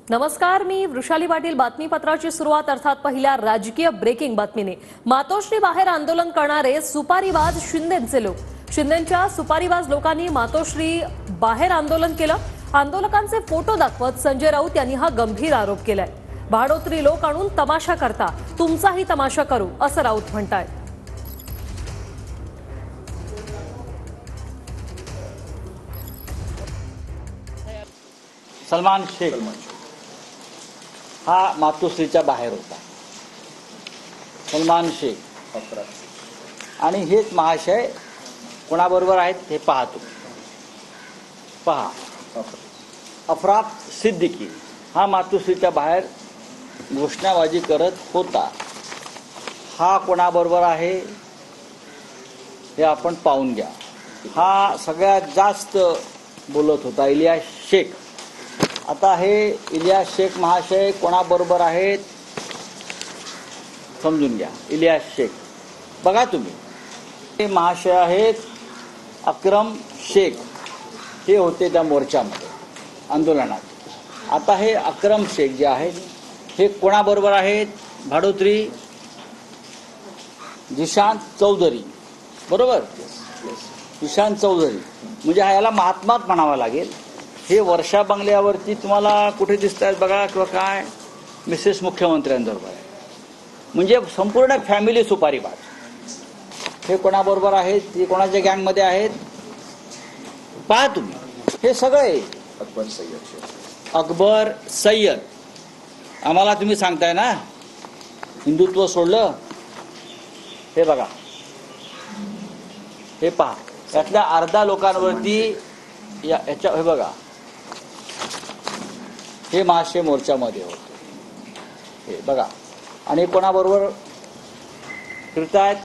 नमस्कार, मी वृषाली पाटील. बातमीपत्राची सुरुवात अर्थात पहिल्या राजकीय ब्रेकिंग बातमीने. मातोश्री बाहेर आंदोलन करणारे सुपारीबाज शिंदेंचे लोक. शिंदेंच्या सुपारीबाज लोकांनी मातोश्री बाहेर आंदोलन केलं. आंदोलकांचे फोटो दाखवत संजय राऊत यांनी हा गंभीर आरोप केलाय. भाडोत्री लोक आणून तमाशा करता, तुमचाही तमाशा करू असं राऊत म्हणतायत. सलमान शेख हा मातोश्रीच्या बाहेर होता. सलमान शेख आणि हेच महाशय कोणाबरोबर आहेत हे पाहतो. पहा, अफरात सिद्दीकी हा मातोश्रीच्या बाहेर घोषणाबाजी करत होता. हा कोणाबरोबर आहे हे आपण पाहून घ्या. हा सगळ्यात जास्त बोलत होता इलियास शेख. आता हे इलियास शेख महाशय कोणाबरोबर आहेत समजून घ्या. इलियास शेख बघा तुम्ही, हे महाशय आहेत अक्रम शेख. हे होते त्या मोर्चामध्ये आंदोलनात. आता हे अक्रम शेख जे आहेत हे कोणाबरोबर आहेत? भाडोत्री जिशांत चौधरी बरोबर. जिशांत चौधरी म्हणजे हा याला महात्माच म्हणावा लागेल. हे वर्षा बंगल्यावरती तुम्हाला कुठे दिसत आहेत बघा, किंवा काय मिसेस मुख्यमंत्र्यांबरोबर आहे. म्हणजे संपूर्ण फॅमिली सुपारीबाज. हे कोणाबरोबर आहेत? ते कोणाच्या गँगमध्ये आहेत पहा तुम्ही. हे सगळे अकबर सय्यद. आम्हाला तुम्ही सांगताय ना हिंदुत्व सोडलं. हे बघा, हे पहा, यातल्या अर्धा लोकांवरती याच्या हे बघा, हे महाशय मोर्चामध्ये होते. हे बघा, आणि कोणाबरोबर फिरतायत?